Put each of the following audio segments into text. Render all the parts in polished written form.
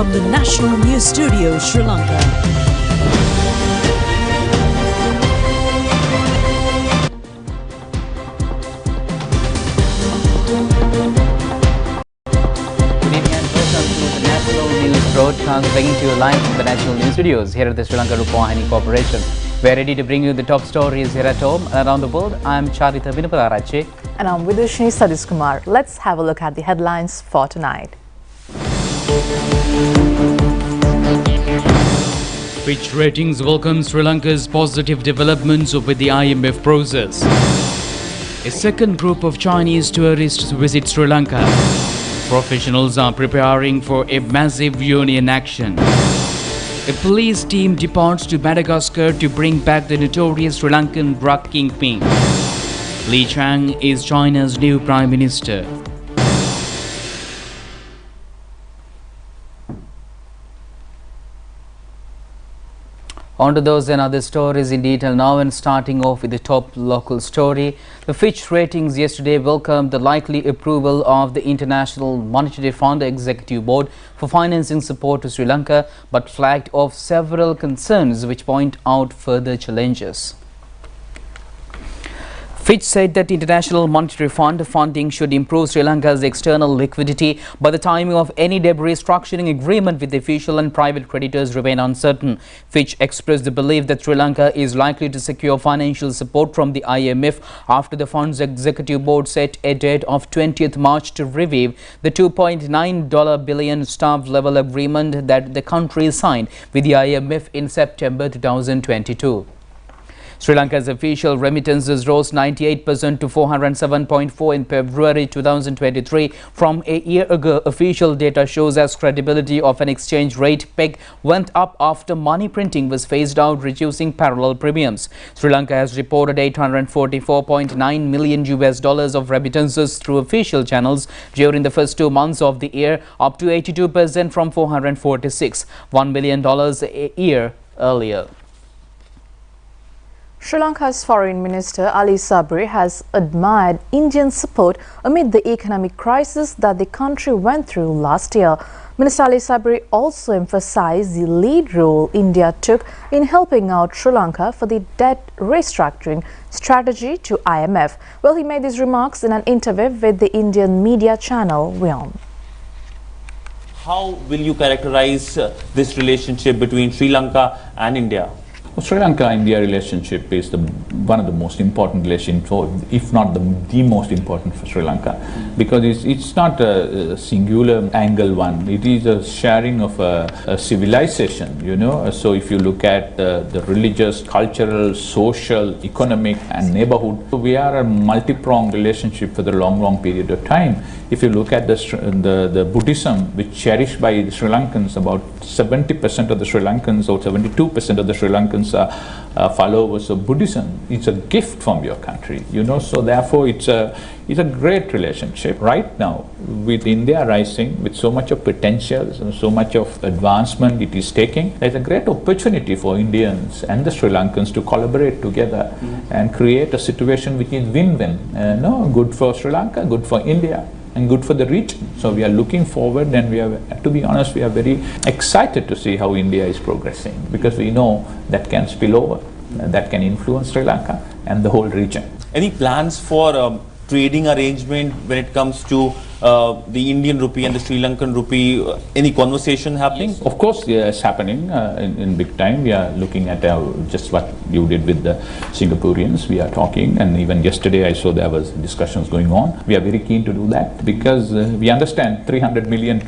from the National News Studio, Sri Lanka. Broadcast bringing to you live from the National News Studios here at the Sri Lanka Rupavahini Corporation. We are ready to bring you the top stories here at home and around the world. I am Charita Vinapalarache. And I'm Vidushni Sadis Kumar. Let's have a look at the headlines for tonight. Fitch Ratings welcomes Sri Lanka's positive developments with the IMF process. A second group of Chinese tourists visit Sri Lanka. Professionals are preparing for a massive union action. A police team departs to Madagascar to bring back the notorious Sri Lankan drug kingpin. Li Chang is China's new Prime Minister. On to those and other stories in detail now, and starting off with the top local story. The Fitch Ratings yesterday welcomed the likely approval of the International Monetary Fund Executive Board for financing support to Sri Lanka, but flagged off several concerns which point out further challenges. Fitch said that International Monetary Fund funding should improve Sri Lanka's external liquidity, but the timing of any debt restructuring agreement with the official and private creditors remain uncertain. Fitch expressed the belief that Sri Lanka is likely to secure financial support from the IMF after the fund's executive board set a date of 20th March to review the $2.9 billion staff level agreement that the country signed with the IMF in September 2022. Sri Lanka's official remittances rose 98% to 407.4 in February 2023 from a year ago. Official data shows as credibility of an exchange rate peg went up after money printing was phased out, reducing parallel premiums. Sri Lanka has reported $844.9 million of remittances through official channels during the first 2 months of the year, up to 82% from $446.1 million a year earlier. Sri Lanka's Foreign Minister Ali Sabri has admired Indian support amid the economic crisis that the country went through last year. Minister Ali Sabri also emphasized the lead role India took in helping out Sri Lanka for the debt restructuring strategy to IMF. Well, he made these remarks in an interview with the Indian media channel WION. How will you characterize this relationship between Sri Lanka and India? Well, Sri Lanka-India relationship is one of the most important relationships, if not the most important for Sri Lanka, because it's not a singular angle one. It is a sharing of a civilization, you know. So if you look at the religious, cultural, social, economic and neighborhood, we are a multi-pronged relationship for the long period of time. If you look at the Buddhism, which cherished by the Sri Lankans, about 70% of the Sri Lankans or 72% of the Sri Lankans are followers of Buddhism. It's a gift from your country, you know. So therefore, it's a great relationship right now with India rising with so much of potential and so much of advancement it is taking. There's a great opportunity for Indians and the Sri Lankans to collaborate together and create a situation which is win-win. Good for Sri Lanka, good for India, and good for the region. So we are looking forward, and we are, to be honest, we are very excited to see how India is progressing, because we know that can spill over, that can influence Sri Lanka and the whole region. Any plans for trading arrangement when it comes to the Indian rupee and the Sri Lankan rupee? Any conversation happening? Yes, of course, it's happening in big time. We are looking at just what you did with the Singaporeans. We are talking, and even yesterday I saw there was discussions going on. We are very keen to do that, because we understand 300 million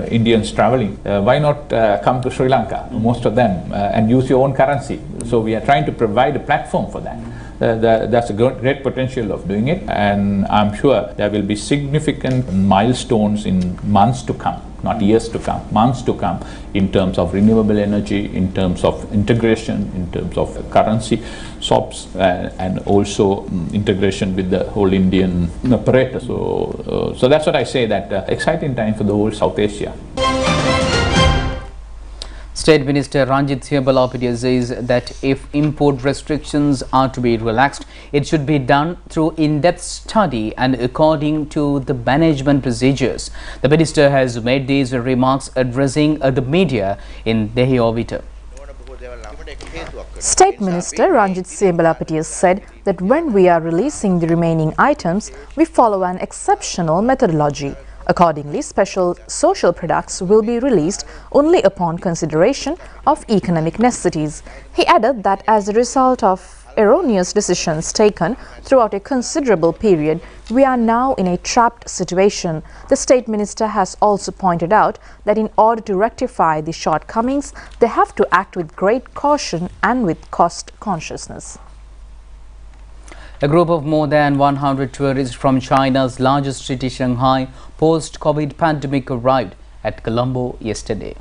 Indians traveling. Why not come to Sri Lanka, most of them, and use your own currency? So we are trying to provide a platform for that. That's a great potential of doing it, and I'm sure there will be significant milestones in months to come, not years to come, months to come, in terms of renewable energy, in terms of integration, in terms of currency swaps, and also integration with the whole Indian apparatus. So that's what I say, that exciting time for the whole South Asia. State Minister Ranjit Siyapalapitiya says that if import restrictions are to be relaxed, it should be done through in-depth study and according to the management procedures. The minister has made these remarks addressing the media in Delhi Ovita. State Minister Ranjit Siyapalapitiya said that when we are releasing the remaining items, we follow an exceptional methodology. Accordingly, special social products will be released only upon consideration of economic necessities. He added that as a result of erroneous decisions taken throughout a considerable period, we are now in a trapped situation. The State Minister has also pointed out that in order to rectify the shortcomings, they have to act with great caution and with cost consciousness. A group of more than 100 tourists from China's largest city, Shanghai, post-COVID pandemic arrived at Colombo yesterday.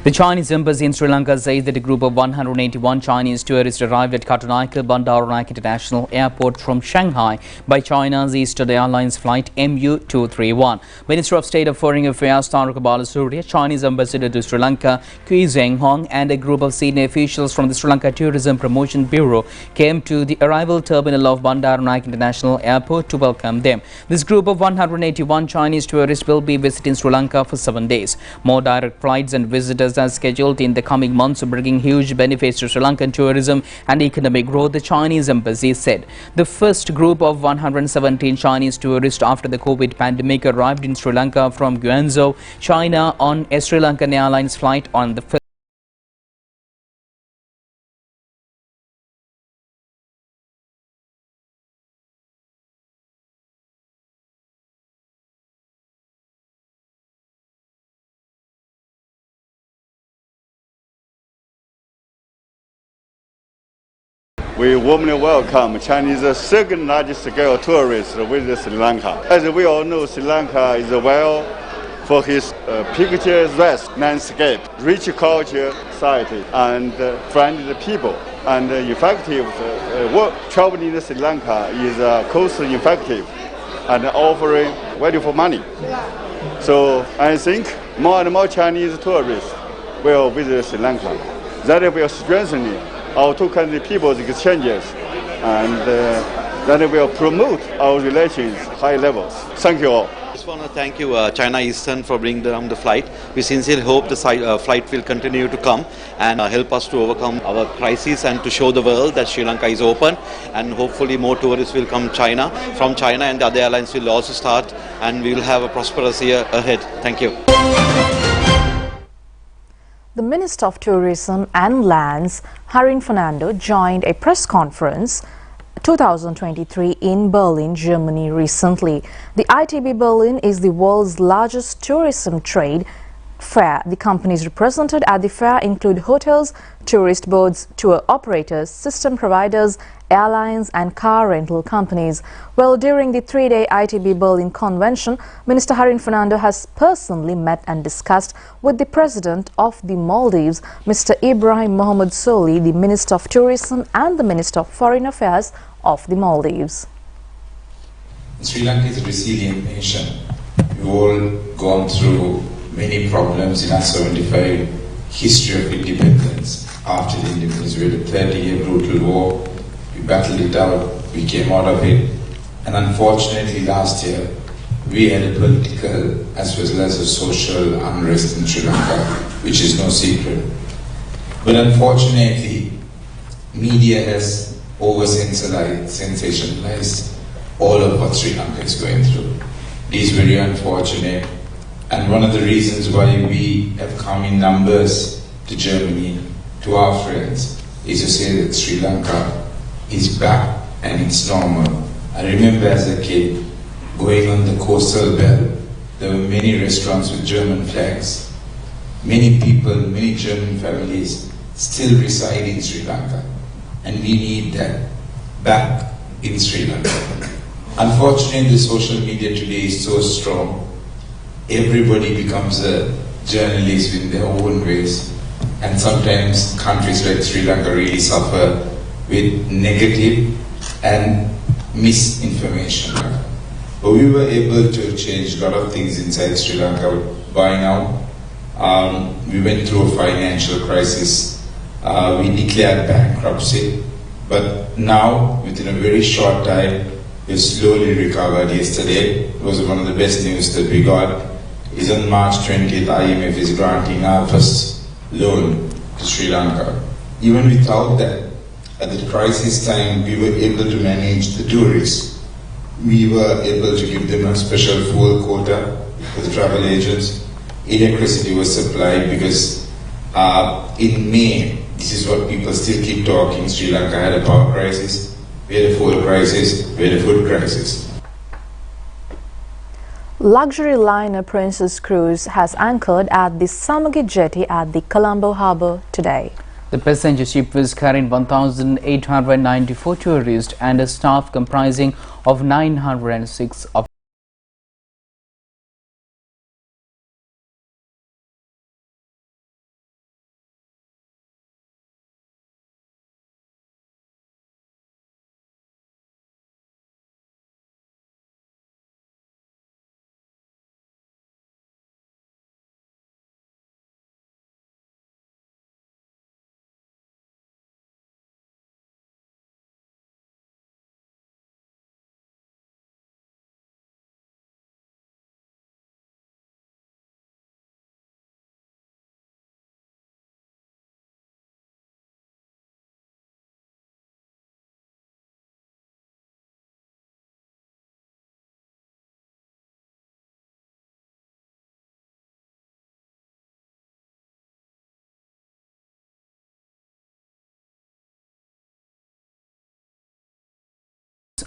The Chinese embassy in Sri Lanka says that a group of 181 Chinese tourists arrived at Katunayake Bandaranaike International Airport from Shanghai by China's Eastern Airlines flight MU231. Minister of State of Foreign Affairs Tarak Balasuriya, Chinese ambassador to Sri Lanka Kui Zhenghong and a group of senior officials from the Sri Lanka Tourism Promotion Bureau came to the arrival terminal of Bandaranaike International Airport to welcome them. This group of 181 Chinese tourists will be visiting Sri Lanka for 7 days. More direct flights and visitors are scheduled in the coming months, bringing huge benefits to Sri Lankan tourism and economic growth, the Chinese embassy said. The first group of 117 Chinese tourists after the COVID pandemic arrived in Sri Lanka from Guangzhou, China on a Sri Lankan Airlines flight on the 5th. We warmly welcome Chinese second largest scale tourists visit Sri Lanka. As we all know, Sri Lanka is well for his picturesque landscape, rich culture, society, and friendly people. And effective traveling to Sri Lanka is cost effective and offering value for money. So I think more and more Chinese tourists will visit Sri Lanka. That will strengthen our two country people's exchanges, and that will promote our relations high levels. Thank you all. I just want to thank you, China Eastern, for bringing down the flight. We sincerely hope the flight will continue to come and help us to overcome our crisis and to show the world that Sri Lanka is open, and hopefully more tourists will come from China, and the other airlines will also start, and we will have a prosperous year ahead. Thank you. The Minister of Tourism and Lands, Harin Fernando, joined a press conference 2023 in Berlin, Germany recently. The ITB Berlin is the world's largest tourism trade fair. The companies represented at the fair include hotels, tourist boards, tour operators, system providers, airlines and car rental companies. Well, during the 3-day ITB Berlin convention, Minister Harin Fernando has personally met and discussed with the President of the Maldives, Mr. Ibrahim Mohammed Soli, the Minister of Tourism and the Minister of Foreign Affairs of the Maldives. Sri Lanka is a resilient nation. We've all gone through many problems in our 75 history of independence. After the independence, we had a 30-year brutal war. We battled it out, we came out of it, and unfortunately last year we had a political as well as a social unrest in Sri Lanka, which is no secret. But unfortunately, media has over-sensationalized all of what Sri Lanka is going through. It is very unfortunate, and one of the reasons why we have come in numbers to Germany, to our friends, is to say that Sri Lanka is back and it's normal. I remember as a kid going on the coastal belt, there were many restaurants with German flags. Many people, many German families still reside in Sri Lanka, and we need that back in Sri Lanka. Unfortunately, the social media today is so strong. Everybody becomes a journalist in their own ways, and sometimes countries like Sri Lanka really suffer with negative and misinformation. But we were able to change a lot of things inside Sri Lanka by now. We went through a financial crisis. We declared bankruptcy. But now, within a very short time, we've slowly recovered. Yesterday was one of the best news that we got. Is on March 20th, IMF is granting our first loan to Sri Lanka. Even without that, at the crisis time, we were able to manage the tourists. We were able to give them a special fuel quota for the travel agents. Electricity was supplied because in May, this is what people still keep talking, Sri Lanka had a power crisis, we had a fuel crisis, we had a food crisis. Luxury liner Princess Cruz has anchored at the Samagi jetty at the Colombo harbour today. The passenger ship was carrying 1,894 tourists and a staff comprising of 906 of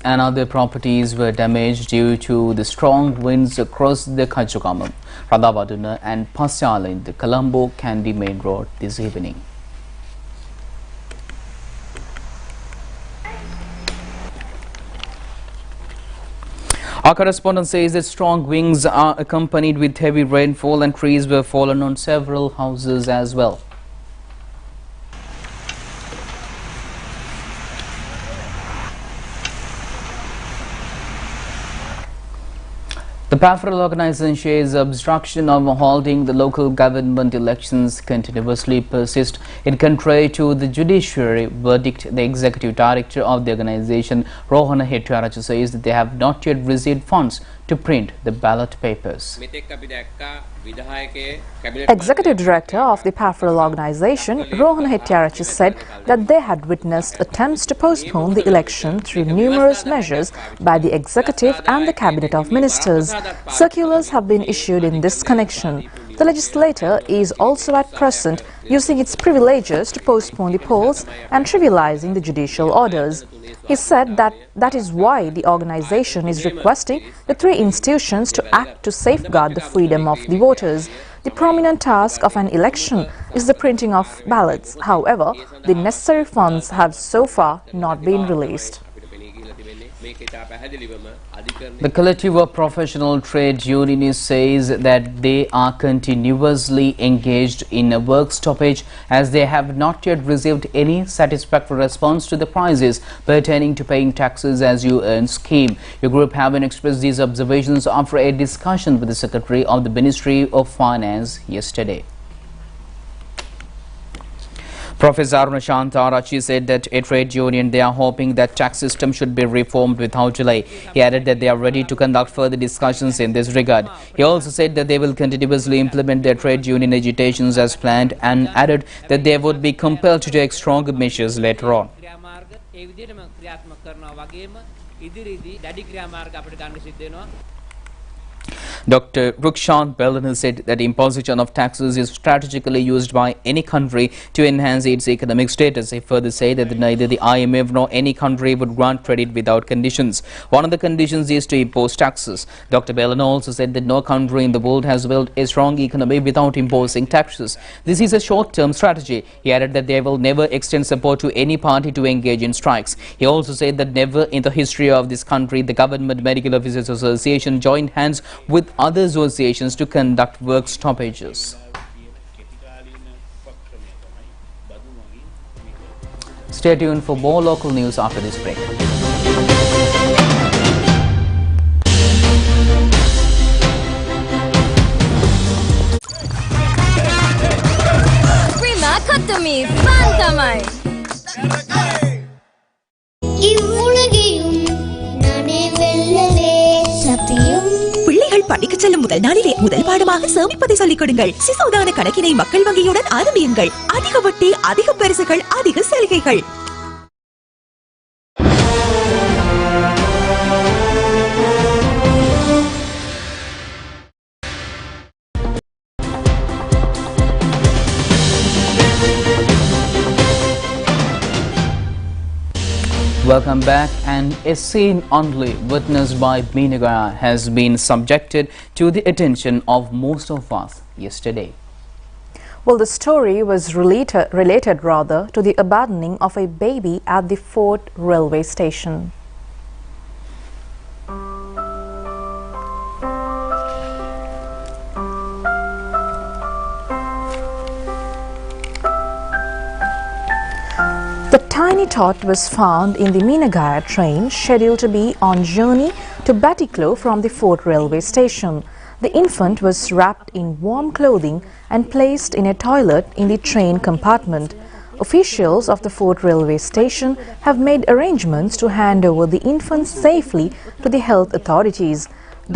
and other properties were damaged due to the strong winds across the Kachukamam, Radhavaduna and Pasyala in the Colombo Kandy main road this evening. Our correspondent says that strong winds are accompanied with heavy rainfall and trees were fallen on several houses as well. The Parrot organization says obstruction of holding the local government elections continuously persist. In contrary to the judiciary verdict, the executive director of the organization, Rohana Hettiarachchi, says that they have not yet received funds to print the ballot papers. Executive Director of the Parrot organization, Rohana Hettiarachchi, said that they had witnessed attempts to postpone the election through numerous measures by the executive and the cabinet of ministers. Circulars have been issued in this connection. The legislature is also at present using its privileges to postpone the polls and trivializing the judicial orders. He said that that is why the organization is requesting the three institutions to act to safeguard the freedom of the voters. The prominent task of an election is the printing of ballots. However, the necessary funds have so far not been released. The collective of professional trade unionists says that they are continuously engaged in a work stoppage as they have not yet received any satisfactory response to the prices pertaining to paying taxes as you earn scheme. Your group having expressed these observations after a discussion with the Secretary of the Ministry of Finance yesterday. Professor Arunashantarachi said that a trade union, they are hoping that tax system should be reformed without delay. He added that they are ready to conduct further discussions in this regard. He also said that they will continuously implement their trade union agitations as planned and added that they would be compelled to take stronger measures later on. Dr. Rukshant Bellan said that imposition of taxes is strategically used by any country to enhance its economic status. He further said that neither the IMF nor any country would grant credit without conditions. One of the conditions is to impose taxes. Dr. Bellan also said that no country in the world has built a strong economy without imposing taxes. This is a short-term strategy. He added that they will never extend support to any party to engage in strikes. He also said that never in the history of this country the Government Medical Officers Association joined hands with other associations to conduct work stoppages. Stay tuned for more local news after this break. තමයි. பிள்ளைகள் பள்ளிக்கு செல்லும் முதல் நாளிலே முதல் பாடமாக சேமிப்பதை சொல்லிக் கொடுங்கள். சிசோதான கணக்கினை மக்கள் வங்கியுடன் ஆரம்பியுங்கள். அதிக வட்டி, அதிக பரிசுகள், அதிக சலுகைகள். Welcome back. And a scene only witnessed by Meenagaya has been subjected to the attention of most of us yesterday. Well, the story was related to the abandoning of a baby at the Fort railway station. The tiny tot was found in the Meenagaya train scheduled to be on journey to Batiklo from the Fort railway station. The infant was wrapped in warm clothing and placed in a toilet in the train compartment. Officials of the Fort railway station have made arrangements to hand over the infant safely to the health authorities.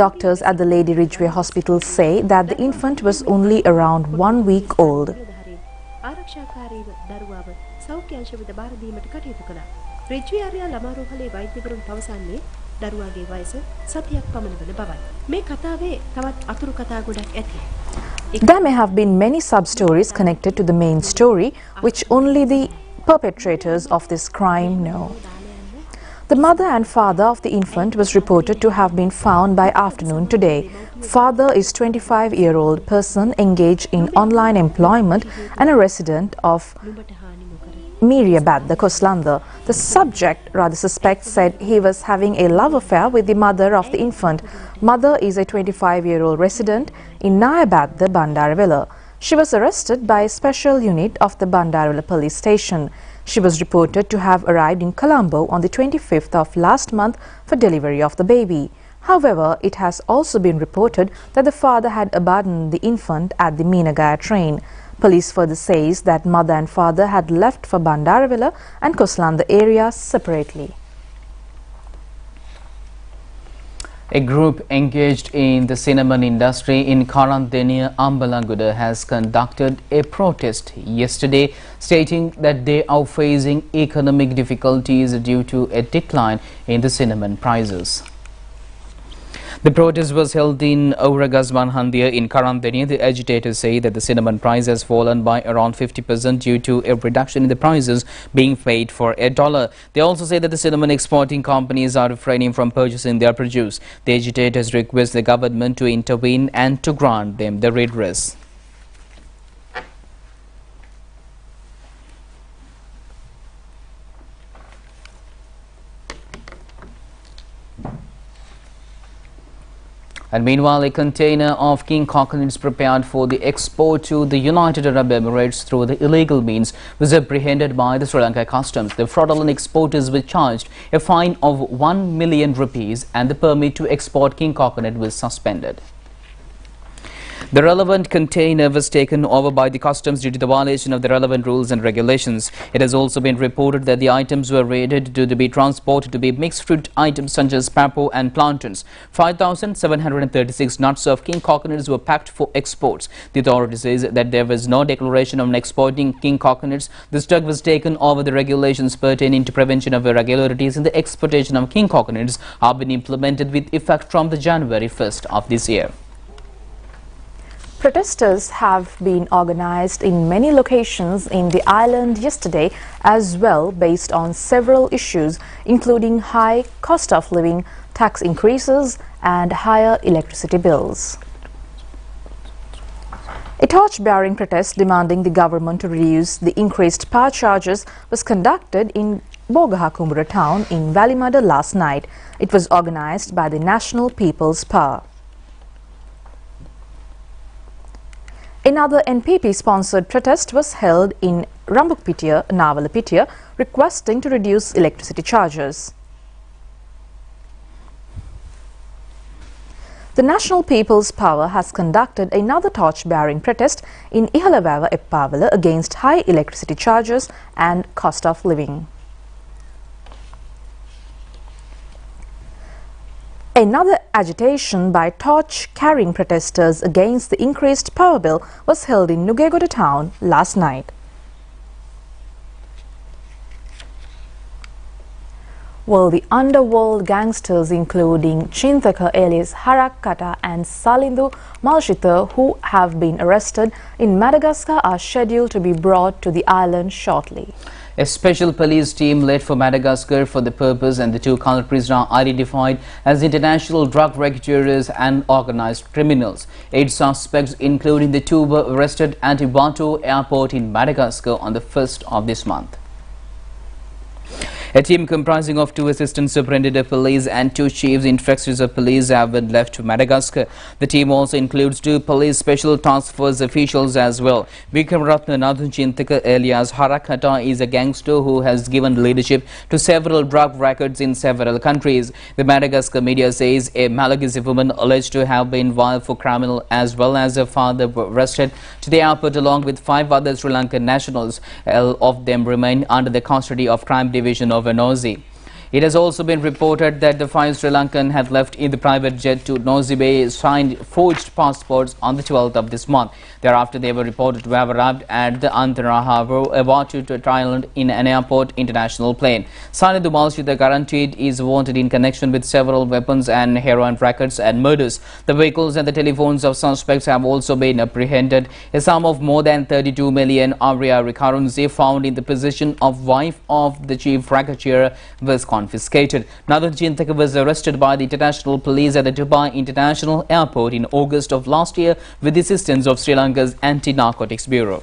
Doctors at the Lady Ridgeway Hospital say that the infant was only around 1 week old. සෞඛ්‍යංශ විද බාර දීමට කටයුතු කළා. රිජ්වි ආර්යා ළමාරෝහලේ වෛද්‍යවරුන් පවසන්නේ දරුවාගේ වයස සතියක් පමණ වන බවයි. මේ කතාවේ තවත් අතුරු කතා ගොඩක් ඇති. There may have been many sub-stories connected to the main story, which only the perpetrators of this crime know. The mother and father of the infant was reported to have been found by afternoon today. Father is 25-year-old person engaged in online employment and a resident of Miriabad, the Koslanda. The suspect said he was having a love affair with the mother of the infant. Mother is a 25-year-old resident in Nayabad, the Bandaravilla. She was arrested by a special unit of the Bandaravilla police station. She was reported to have arrived in Colombo on the 25th of last month for delivery of the baby. However, it has also been reported that the father had abandoned the infant at the Meenagaya train. Police further says that mother and father had left for Bandaravilla and Koslanda area separately. A group engaged in the cinnamon industry in Karandenia, Ambalanguda has conducted a protest yesterday stating that they are facing economic difficulties due to a decline in the cinnamon prices. The protest was held in Auragazmanhandia in Karandenia. The agitators say that the cinnamon price has fallen by around 50% due to a reduction in the prices being paid for $1. They also say that the cinnamon exporting companies are refraining from purchasing their produce. The agitators request the government to intervene and to grant them the redress. And meanwhile, a container of king coconuts prepared for the export to the United Arab Emirates through the illegal means was apprehended by the Sri Lanka Customs. The fraudulent exporters were charged a fine of 1 million rupees and the permit to export king coconut was suspended. The relevant container was taken over by the customs due to the violation of the relevant rules and regulations. It has also been reported that the items were raided to be transported to be mixed fruit items such as papo and plantains. 5,736 nuts of king coconuts were packed for exports. The authority says that there was no declaration on exporting king coconuts. The stock was taken over the regulations pertaining to prevention of irregularities in the exportation of king coconuts have been implemented with effect from the January 1st of this year. Protesters have been organized in many locations in the island yesterday as well based on several issues including high cost of living, tax increases and higher electricity bills. A torch-bearing protest demanding the government to reduce the increased power charges was conducted in Bogahakumbura town in Valimada last night. It was organized by the National People's Power. Another NPP-sponsored protest was held in Rambukpitiya, Navalapitiya, requesting to reduce electricity charges. The National People's Power has conducted another torch-bearing protest in Ihalavawa, Eppavala against high electricity charges and cost of living. Another agitation by torch-carrying protesters against the increased power bill was held in Nugegoda town last night. Well, the underworld gangsters including Chintaka alias Harakkata and Salindu Malshitha, who have been arrested in Madagascar, are scheduled to be brought to the island shortly. A special police team led for Madagascar for the purpose, and the two culprits are identified as international drug racketeers and organized criminals. 8 suspects, including the 2, were arrested at Iwato airport in Madagascar on the 1st of this month. A team comprising of 2 assistant superintendents of police and 2 chiefs inspectors of police have been left to Madagascar. The team also includes 2 police special task force officials as well. Vikramratna Nathan Chintaka alias Harakkata is a gangster who has given leadership to several drug records in several countries. The Madagascar media says a Malagasy woman alleged to have been involved for criminal as well as her father were arrested to the airport along with 5 other Sri Lankan nationals. All of them remain under the custody of crime division of Nosy. It has also been reported that the 5 Sri Lankan had left in the private jet to Nosy Bay, signed forged passports on the 12th of this month. Thereafter, they were reported to have arrived at the Antara Harbour, Iwato to Thailand in an airport international plane. Salindu Malshitha guaranteed is wanted in connection with several weapons and heroin rackets and murders. The vehicles and the telephones of suspects have also been apprehended. A sum of more than 32 million Arya currency found in the possession of wife of the chief racketeer was confiscated. Nathan Chintaka was arrested by the international police at the Dubai International Airport in August of last year with the assistance of Sri Lanka's Anti-Narcotics Bureau.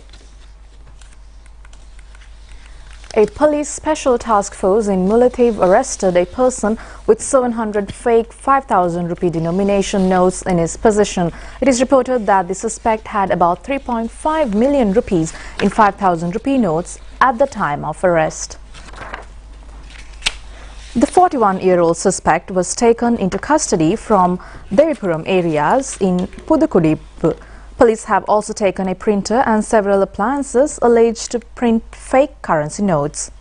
A police special task force in Mullaitivu arrested a person with 700 fake 5,000 rupee denomination notes in his possession. It is reported that the suspect had about 3.5 million rupees in 5,000 rupee notes at the time of arrest. The 41-year-old suspect was taken into custody from Devipuram areas in Pudukkudippu. Police have also taken a printer and several appliances alleged to print fake currency notes.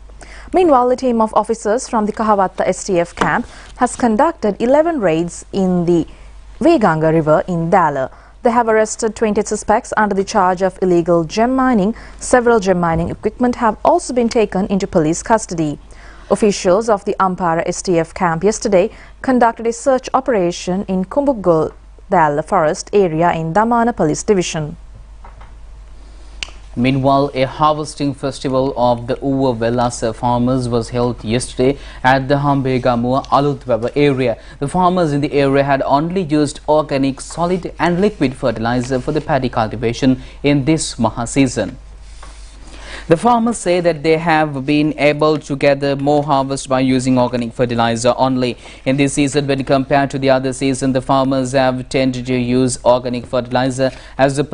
Meanwhile, a team of officers from the Kahavatta STF camp has conducted 11 raids in the Veganga River in Dala. They have arrested 20 suspects under the charge of illegal gem mining. Several gem mining equipment have also been taken into police custody. Officials of the Ampara STF camp yesterday conducted a search operation in Kumbugol Dala forest area in Damana Police Division. Meanwhile, a harvesting festival of the Uva Velasa farmers was held yesterday at the Hambegamua Alutweba area. The farmers in the area had only used organic, solid and liquid fertilizer for the paddy cultivation in this Maha season. The farmers say that they have been able to gather more harvest by using organic fertilizer only. In this season, when compared to the other season, the farmers have tended to use organic fertilizer. As the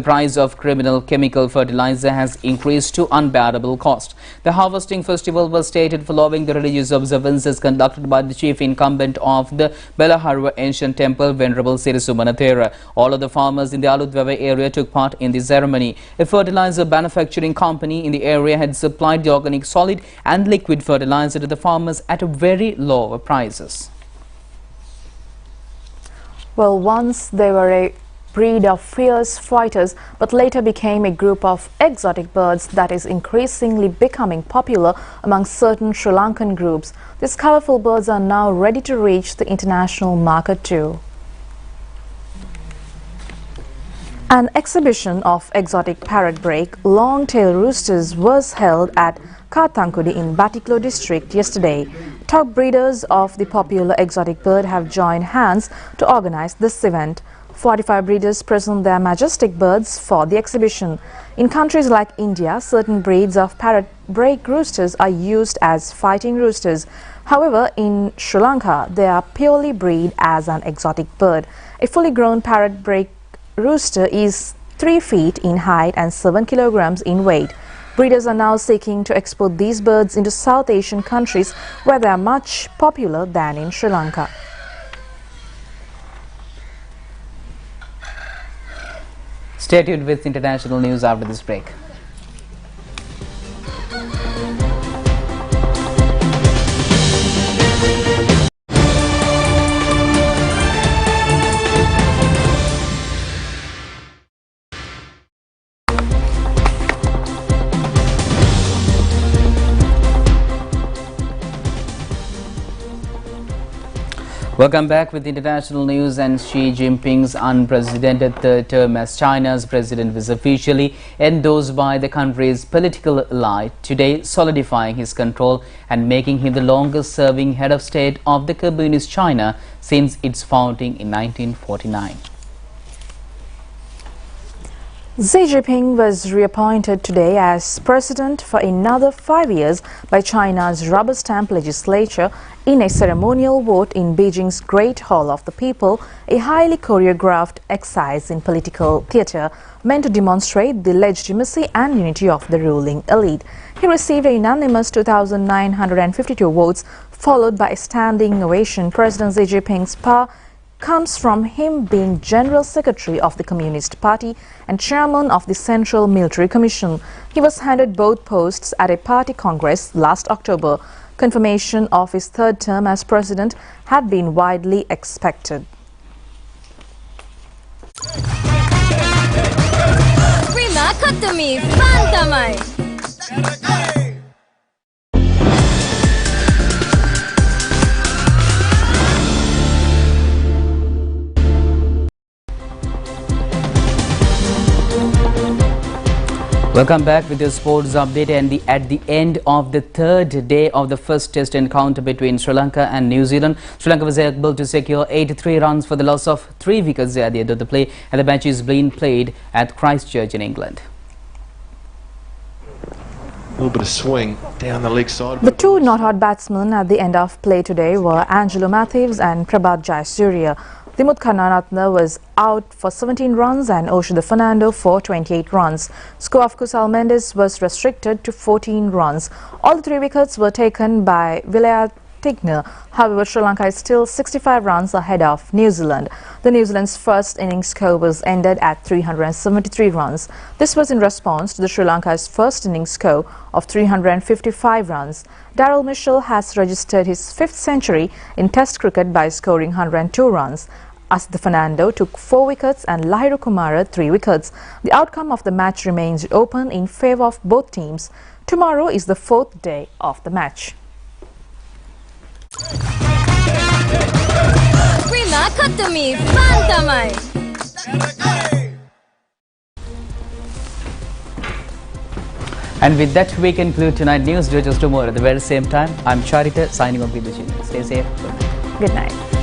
price of criminal chemical fertilizer has increased to unbearable cost. The harvesting festival was stated following the religious observances conducted by the chief incumbent of the Belaharua ancient temple, Venerable Sirisumanathera. All of the farmers in the Alutweva area took part in the ceremony. A fertilizer manufacturing company in the area had supplied the organic solid and liquid fertilizer to the farmers at very low prices. Well, once they were a breed of fierce fighters, but later became a group of exotic birds that is increasingly becoming popular among certain Sri Lankan groups. These colorful birds are now ready to reach the international market too. An exhibition of exotic parrot-break long-tailed roosters was held at Kathankudi in Batiklo district yesterday. Top breeders of the popular exotic bird have joined hands to organize this event. 45 breeders present their majestic birds for the exhibition. In countries like India, certain breeds of parrot-break roosters are used as fighting roosters. However, in Sri Lanka, they are purely bred as an exotic bird. A fully grown parrot-break rooster is 3 feet in height and 7 kilograms in weight. Breeders are now seeking to export these birds into South Asian countries where they are much popular than in Sri Lanka. Stay tuned with international news after this break. Welcome back with international news. And Xi Jinping's unprecedented third term as China's president was officially endorsed by the country's political elite today, solidifying his control and making him the longest serving head of state of the communist China since its founding in 1949. Xi Jinping was reappointed today as president for another 5 years by China's rubber stamp legislature in a ceremonial vote in Beijing's Great Hall of the People, a highly choreographed exercise in political theatre meant to demonstrate the legitimacy and unity of the ruling elite. He received a unanimous 2,952 votes, followed by a standing ovation. President Xi Jinping's power comes from him being General Secretary of the Communist Party and Chairman of the Central Military Commission. He was handed both posts at a party congress last October. Confirmation of his third term as president had been widely expected. Welcome back with your sports update. And at the end of the third day of the first test encounter between Sri Lanka and New Zealand, Sri Lanka was able to secure 83 runs for the loss of 3 wickets at the end of the play, and the match is being played at Christchurch in England. A little bit of swing down the leg side. The two not-out batsmen at the end of play today were Angelo Matthews and Prabhat Jayasuriya. Dimuth Karnanatne was out for 17 runs and Oshida Fernando for 28 runs. Score of Kusal Mendes was restricted to 14 runs. All the 3 wickets were taken by Vilayat Tigner. However, Sri Lanka is still 65 runs ahead of New Zealand. The New Zealand's first innings score was ended at 373 runs. This was in response to the Sri Lanka's first innings score of 355 runs. Daryl Mitchell has registered his 5th century in Test cricket by scoring 102 runs. Asida Fernando took 4 wickets and Lahiru Kumara 3 wickets. The outcome of the match remains open in favour of both teams. Tomorrow is the 4th day of the match. And with that, we conclude tonight news. Do just tomorrow at the very same time. I'm Charita signing off with the channel. Stay safe. Good night.